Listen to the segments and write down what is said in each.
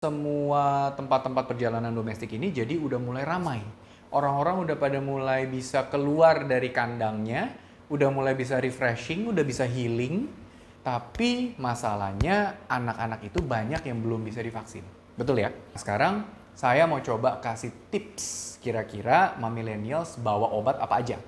Semua tempat-tempat perjalanan domestik ini jadi udah mulai ramai. Orang-orang udah pada mulai bisa keluar dari kandangnya, udah mulai bisa refreshing, udah bisa healing. Tapi masalahnya anak-anak itu banyak yang belum bisa divaksin. Betul ya? Sekarang saya mau coba kasih tips kira-kira millennials bawa obat apa aja.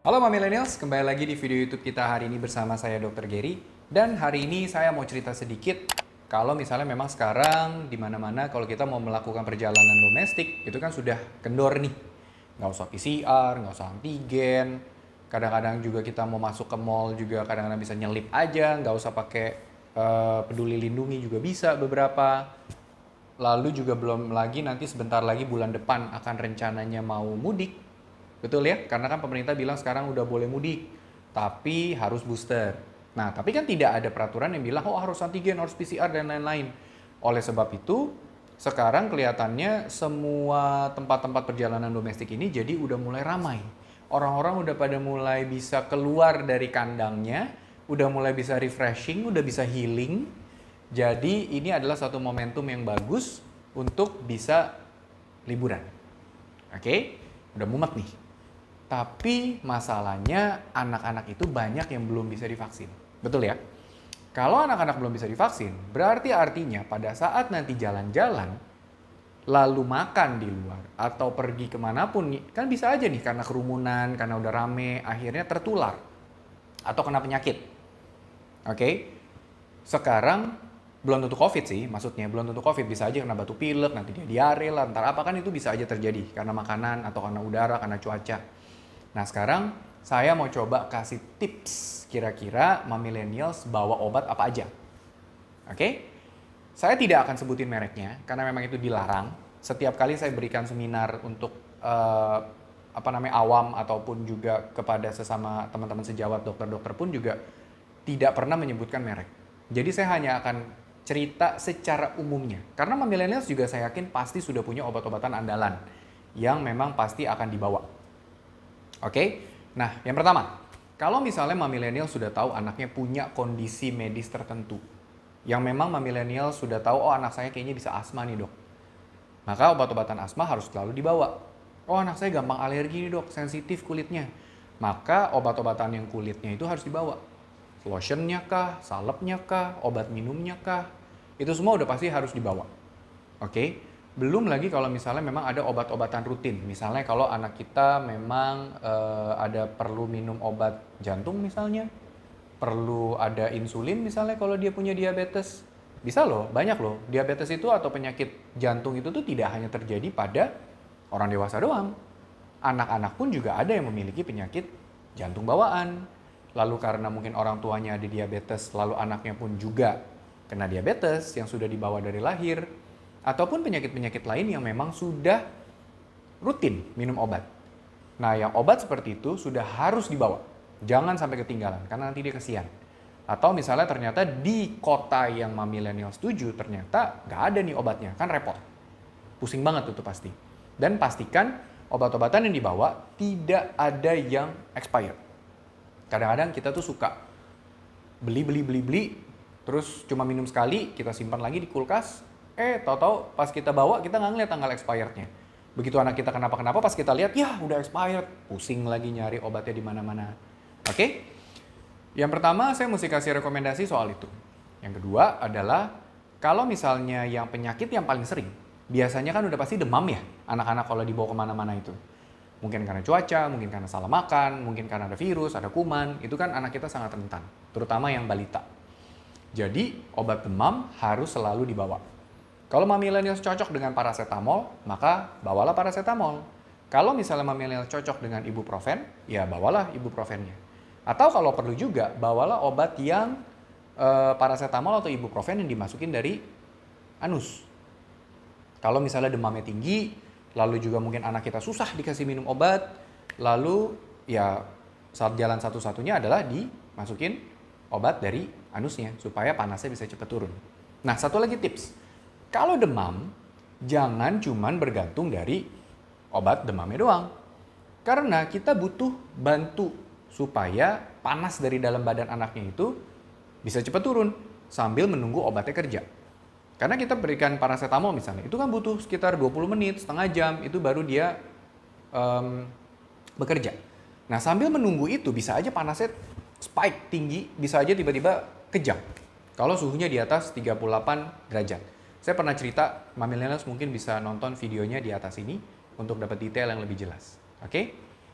Halo millennials, kembali lagi di video YouTube kita hari ini bersama saya Dr. Gary. Dan hari ini saya mau cerita sedikit kalau misalnya memang sekarang di mana-mana kalau kita mau melakukan perjalanan domestik itu kan sudah kendor nih. Nggak usah PCR, nggak usah antigen. Kadang-kadang juga kita mau masuk ke mall juga kadang-kadang bisa nyelip aja, nggak usah pakai peduli lindungi juga bisa beberapa. Lalu juga belum lagi nanti sebentar lagi bulan depan akan rencananya mau mudik. Betul ya? Karena kan pemerintah bilang sekarang udah boleh mudik, tapi harus booster. Nah, tapi kan tidak ada peraturan yang bilang, oh harus antigen, harus PCR, dan lain-lain. Oleh sebab itu, sekarang kelihatannya semua tempat-tempat perjalanan domestik ini jadi udah mulai ramai. Orang-orang udah pada mulai bisa keluar dari kandangnya, udah mulai bisa refreshing, udah bisa healing. Jadi ini adalah satu momentum yang bagus untuk bisa liburan. Oke? Udah mumet nih. Tapi masalahnya anak-anak itu banyak yang belum bisa divaksin. Betul ya? Kalau anak-anak belum bisa divaksin, berarti artinya pada saat nanti jalan-jalan, lalu makan di luar, atau pergi kemanapun, kan bisa aja nih karena kerumunan, karena udah rame, akhirnya tertular. Atau kena penyakit. Oke? Sekarang, belum tentu COVID sih, maksudnya belum tentu COVID. Bisa aja kena batuk pilek, nanti dia diare lah, ntar apa kan itu bisa aja terjadi. Karena makanan, atau karena udara, karena cuaca. Nah sekarang saya mau coba kasih tips kira-kira millennials bawa obat apa aja. Oke? Saya tidak akan sebutin mereknya karena memang itu dilarang. Setiap kali saya berikan seminar untuk awam ataupun juga kepada sesama teman-teman sejawat dokter-dokter pun juga tidak pernah menyebutkan merek. Jadi saya hanya akan cerita secara umumnya. Karena millennials juga saya yakin pasti sudah punya obat-obatan andalan yang memang pasti akan dibawa. Oke, nah yang pertama, kalau misalnya millennial sudah tahu anaknya punya kondisi medis tertentu, yang memang millennial sudah tahu, oh anak saya kayaknya bisa asma nih dok, maka obat-obatan asma harus selalu dibawa. Oh anak saya gampang alergi nih dok, sensitif kulitnya, maka obat-obatan yang kulitnya itu harus dibawa. Lotionnya kah, salepnya kah, obat minumnya kah, itu semua udah pasti harus dibawa. Oke. Belum lagi kalau misalnya memang ada obat-obatan rutin. Misalnya kalau anak kita memang ada perlu minum obat jantung misalnya, perlu ada insulin misalnya kalau dia punya diabetes. Bisa loh, banyak loh. Diabetes itu atau penyakit jantung itu tuh tidak hanya terjadi pada orang dewasa doang. Anak-anak pun juga ada yang memiliki penyakit jantung bawaan. Lalu karena mungkin orang tuanya ada diabetes, lalu anaknya pun juga kena diabetes yang sudah dibawa dari lahir. Ataupun penyakit-penyakit lain yang memang sudah rutin minum obat. Nah, yang obat seperti itu sudah harus dibawa. Jangan sampai ketinggalan, karena nanti dia kesian. Atau misalnya ternyata di kota yang millennial setuju, ternyata nggak ada nih obatnya, kan repot. Pusing banget tuh pasti. Dan pastikan obat-obatan yang dibawa tidak ada yang expired. Kadang-kadang kita tuh suka beli, terus cuma minum sekali, kita simpan lagi di kulkas, tahu-tahu pas kita bawa kita nggak ngeliat tanggal expirednya. Begitu anak kita kenapa-kenapa pas kita lihat ya udah expired, pusing lagi nyari obatnya di mana-mana. Oke? Yang pertama saya mesti kasih rekomendasi soal itu. Yang kedua adalah kalau misalnya yang penyakit yang paling sering, biasanya kan udah pasti demam ya anak-anak kalau dibawa kemana-mana itu. Mungkin karena cuaca, mungkin karena salah makan, mungkin karena ada virus, ada kuman, itu kan anak kita sangat rentan, terutama yang balita. Jadi obat demam harus selalu dibawa. Kalau millennials cocok dengan paracetamol, maka bawalah paracetamol. Kalau misalnya millennials cocok dengan ibuprofen, ya bawalah ibuprofennya. Atau kalau perlu juga, bawalah obat yang paracetamol atau ibuprofen yang dimasukin dari anus. Kalau misalnya demamnya tinggi, lalu juga mungkin anak kita susah dikasih minum obat, lalu ya saat jalan satu-satunya adalah dimasukin obat dari anusnya supaya panasnya bisa cepat turun. Nah, satu lagi tips. Kalau demam, jangan cuman bergantung dari obat demamnya doang. Karena kita butuh bantu supaya panas dari dalam badan anaknya itu bisa cepat turun sambil menunggu obatnya kerja. Karena kita berikan paracetamol misalnya, itu kan butuh sekitar 20 menit, setengah jam, itu baru dia bekerja. Nah, sambil menunggu itu bisa aja panasnya spike tinggi, bisa aja tiba-tiba kejang. Kalau suhunya di atas 38 derajat. Saya pernah cerita, Mamillennials mungkin bisa nonton videonya di atas ini untuk dapat detail yang lebih jelas. Oke?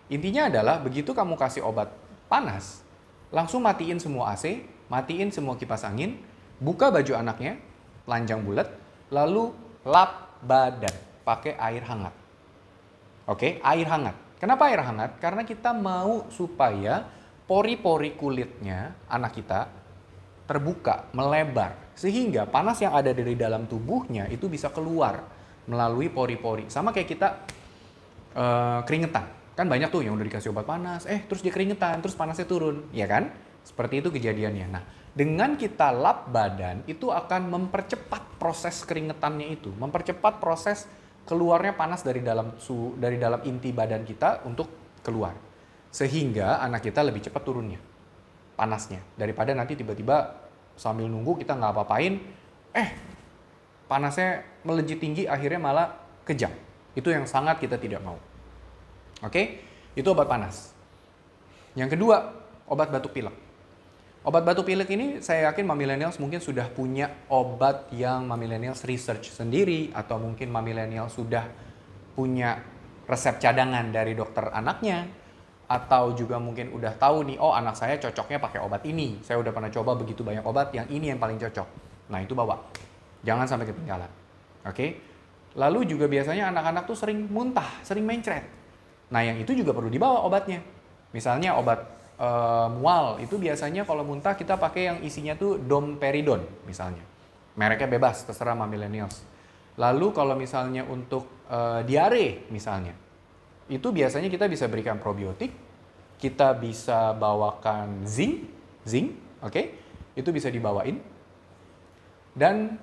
Intinya adalah begitu kamu kasih obat panas, langsung matiin semua AC, matiin semua kipas angin, buka baju anaknya, telanjang bulat, lalu lap badan pakai air hangat. Oke, air hangat. Kenapa air hangat? Karena kita mau supaya pori-pori kulitnya anak kita terbuka, melebar. Sehingga panas yang ada dari dalam tubuhnya itu bisa keluar melalui pori-pori. Sama kayak kita keringetan. Kan banyak tuh yang udah dikasih obat panas, terus dia keringetan, terus panasnya turun. Ya kan? Seperti itu kejadiannya. Nah, dengan kita lap badan, itu akan mempercepat proses keringetannya itu. Mempercepat proses keluarnya panas dari dalam inti badan kita untuk keluar. Sehingga anak kita lebih cepat turunnya panasnya. Daripada nanti tiba-tiba sambil nunggu kita nggak apa-apain, panasnya melejit tinggi akhirnya malah kejang. Itu yang sangat kita tidak mau. Oke, itu obat panas. Yang kedua, obat batuk pilek. Obat batuk pilek ini saya yakin Mamillennials mungkin sudah punya obat yang Mamillennials research sendiri, atau mungkin Mamillennials sudah punya resep cadangan dari dokter anaknya, atau juga mungkin udah tahu nih, oh anak saya cocoknya pakai obat ini. Saya udah pernah coba begitu banyak obat, yang ini yang paling cocok. Nah itu bawa, jangan sampai ketinggalan. Oke. Lalu juga biasanya anak-anak tuh sering muntah, sering mencret. Nah yang itu juga perlu dibawa obatnya. Misalnya obat mual, itu biasanya kalau muntah kita pakai yang isinya tuh domperidone misalnya. Mereknya bebas, terserah Mamillennials. Lalu kalau misalnya untuk diare misalnya, itu biasanya kita bisa berikan probiotik, kita bisa bawakan zinc, oke? Itu bisa dibawain. Dan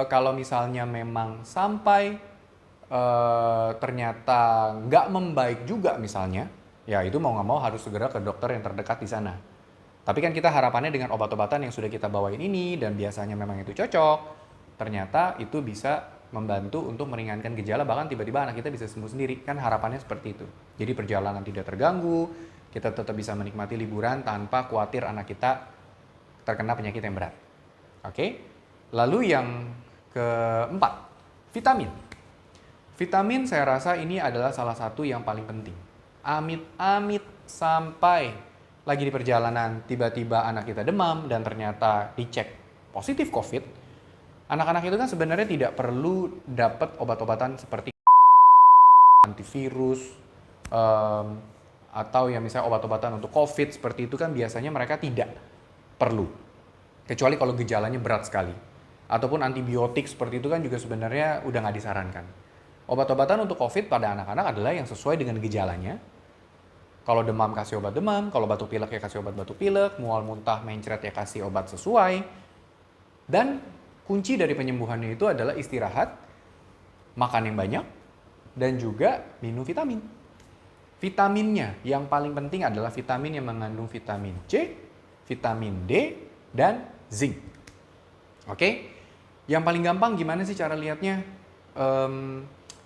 kalau misalnya memang sampai ternyata nggak membaik juga misalnya, ya itu mau nggak mau harus segera ke dokter yang terdekat di sana. Tapi kan kita harapannya dengan obat-obatan yang sudah kita bawain ini, dan biasanya memang itu cocok, ternyata itu bisa membantu untuk meringankan gejala, bahkan tiba-tiba anak kita bisa sembuh sendiri. Kan harapannya seperti itu. Jadi perjalanan tidak terganggu, kita tetap bisa menikmati liburan tanpa khawatir anak kita terkena penyakit yang berat. Oke? Lalu yang keempat, vitamin. Vitamin saya rasa ini adalah salah satu yang paling penting. Amit-amit sampai lagi di perjalanan tiba-tiba anak kita demam dan ternyata dicek positif COVID, anak-anak itu kan sebenarnya tidak perlu dapat obat-obatan seperti antivirus atau yang misalnya obat-obatan untuk COVID seperti itu, kan biasanya mereka tidak perlu. Kecuali kalau gejalanya berat sekali. Ataupun antibiotik seperti itu kan juga sebenarnya udah nggak disarankan. Obat-obatan untuk COVID pada anak-anak adalah yang sesuai dengan gejalanya. Kalau demam kasih obat demam, kalau batuk pilek ya kasih obat batuk pilek, mual muntah mencret ya kasih obat sesuai. Dan kunci dari penyembuhannya itu adalah istirahat, makan yang banyak, dan juga minum vitamin. Vitaminnya yang paling penting adalah vitamin yang mengandung vitamin C, vitamin D, dan zinc. Oke? Yang paling gampang gimana sih cara lihatnya?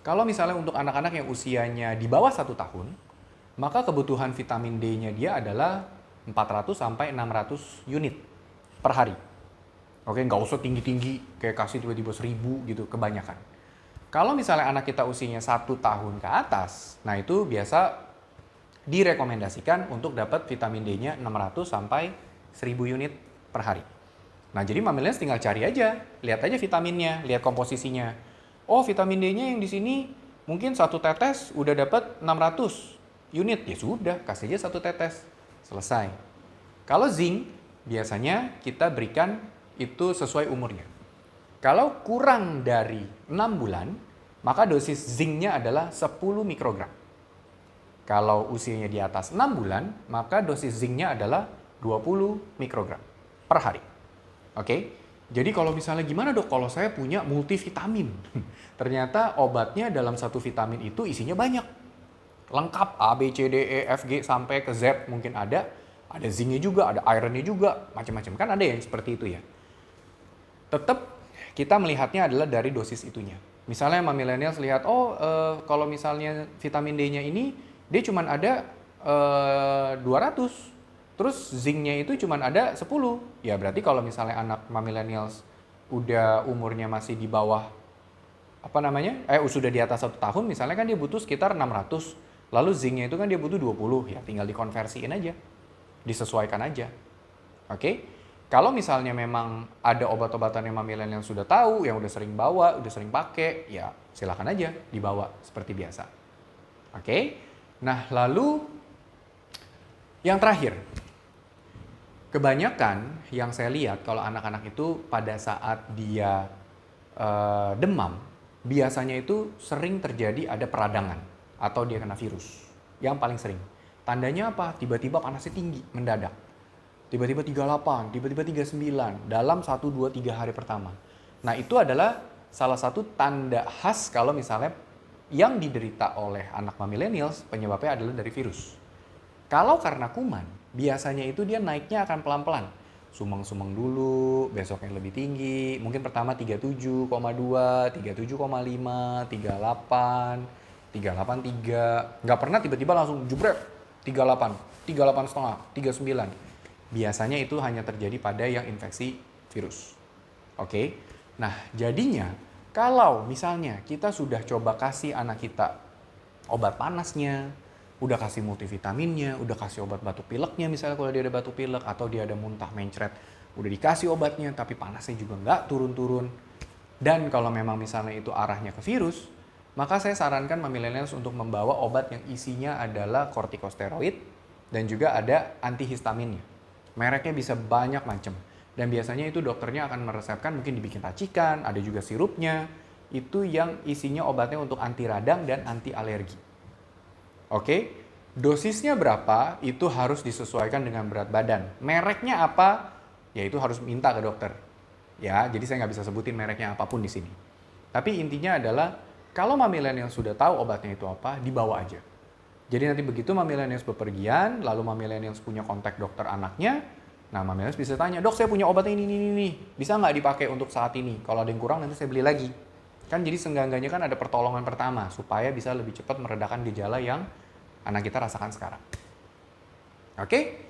Kalau misalnya untuk anak-anak yang usianya di bawah 1 tahun, maka kebutuhan vitamin D-nya dia adalah 400 sampai 600 unit per hari. Oke, nggak usah tinggi-tinggi, kayak kasih tiba-tiba 1000 gitu, kebanyakan. Kalau misalnya anak kita usianya 1 tahun ke atas, nah itu biasa direkomendasikan untuk dapat vitamin D-nya 600 sampai 1000 unit per hari. Nah jadi Mamillennials tinggal cari aja, lihat aja vitaminnya, lihat komposisinya. Oh vitamin D-nya yang di sini mungkin 1 tetes udah dapat 600 unit, ya sudah kasih aja 1 tetes, selesai. Kalau zinc biasanya kita berikan itu sesuai umurnya. Kalau kurang dari 6 bulan, maka dosis zincnya adalah 10 mikrogram. Kalau usianya di atas 6 bulan, maka dosis zincnya adalah 20 mikrogram per hari. Oke? Jadi kalau misalnya gimana dok kalau saya punya multivitamin? Ternyata obatnya dalam satu vitamin itu isinya banyak. Lengkap A, B, C, D, E, F, G sampai ke Z mungkin ada. Ada zincnya juga, ada ironnya juga, macam-macam. Kan ada yang seperti itu ya. Tetap kita melihatnya adalah dari dosis itunya. Misalnya sama millennials lihat, kalau misalnya vitamin D-nya ini, dia cuma ada 200. Terus zincnya itu cuma ada 10. Ya berarti kalau misalnya anak millennials udah umurnya masih di bawah, sudah di atas 1 tahun, misalnya kan dia butuh sekitar 600. Lalu zincnya itu kan dia butuh 20, ya tinggal dikonversiin aja. Disesuaikan aja. Oke? Kalau misalnya memang ada obat-obatan yang milenial yang sudah tahu, yang udah sering bawa, udah sering pakai, ya silakan aja dibawa seperti biasa. Oke? Nah, lalu yang terakhir. Kebanyakan yang saya lihat kalau anak-anak itu pada saat dia demam, biasanya itu sering terjadi ada peradangan atau dia kena virus. Yang paling sering. Tandanya apa? Tiba-tiba panasnya tinggi, mendadak. Tiba-tiba 38, tiba-tiba 39 dalam 1, 2, 3 hari pertama. Nah itu adalah salah satu tanda khas kalau misalnya yang diderita oleh anak millennials penyebabnya adalah dari virus. Kalau karena kuman, biasanya itu dia naiknya akan pelan-pelan. Sumeng-sumeng dulu, besoknya lebih tinggi. Mungkin pertama 37,2, 37,5, 38, 38,3. Nggak pernah tiba-tiba langsung jebret. 38, 38,5, 39. Biasanya itu hanya terjadi pada yang infeksi virus. Oke? Nah, jadinya kalau misalnya kita sudah coba kasih anak kita obat panasnya, udah kasih multivitaminnya, udah kasih obat batuk pileknya misalnya kalau dia ada batuk pilek atau dia ada muntah mencret, udah dikasih obatnya tapi panasnya juga nggak turun-turun. Dan kalau memang misalnya itu arahnya ke virus, maka saya sarankan millennials untuk membawa obat yang isinya adalah kortikosteroid dan juga ada antihistaminnya. Mereknya bisa banyak macam. Dan biasanya itu dokternya akan meresepkan, mungkin dibikin racikan, ada juga sirupnya. Itu yang isinya obatnya untuk anti radang dan anti alergi. Oke, dosisnya berapa itu harus disesuaikan dengan berat badan. Mereknya apa? Ya itu harus minta ke dokter. Ya, jadi saya nggak bisa sebutin mereknya apapun di sini. Tapi intinya adalah kalau millennials sudah tahu obatnya itu apa, dibawa aja. Jadi nanti begitu millennials bepergian, lalu millennials punya kontak dokter anaknya, nah millennials bisa tanya, dok saya punya obat ini, bisa nggak dipakai untuk saat ini? Kalau ada yang kurang nanti saya beli lagi. Kan jadi seenggak-enggaknya kan ada pertolongan pertama, supaya bisa lebih cepat meredakan gejala yang anak kita rasakan sekarang. Oke?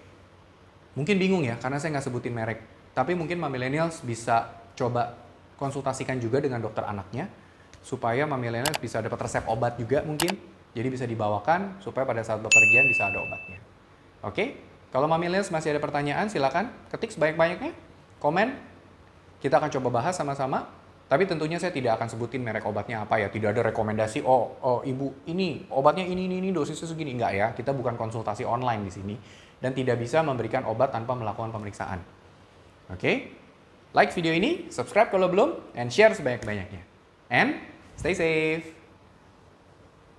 Mungkin bingung ya, karena saya nggak sebutin merek. Tapi mungkin millennials bisa coba konsultasikan juga dengan dokter anaknya, supaya millennials bisa dapat resep obat juga mungkin. Jadi bisa dibawakan supaya pada saat bepergian bisa ada obatnya. Oke? Kalau millennials masih ada pertanyaan, silakan ketik sebanyak-banyaknya. Komen. Kita akan coba bahas sama-sama. Tapi tentunya saya tidak akan sebutin merek obatnya apa ya. Tidak ada rekomendasi, ibu ini obatnya ini dosisnya segini. Enggak ya, kita bukan konsultasi online di sini. Dan tidak bisa memberikan obat tanpa melakukan pemeriksaan. Oke? Like video ini, subscribe kalau belum, and share sebanyak-banyaknya. And stay safe!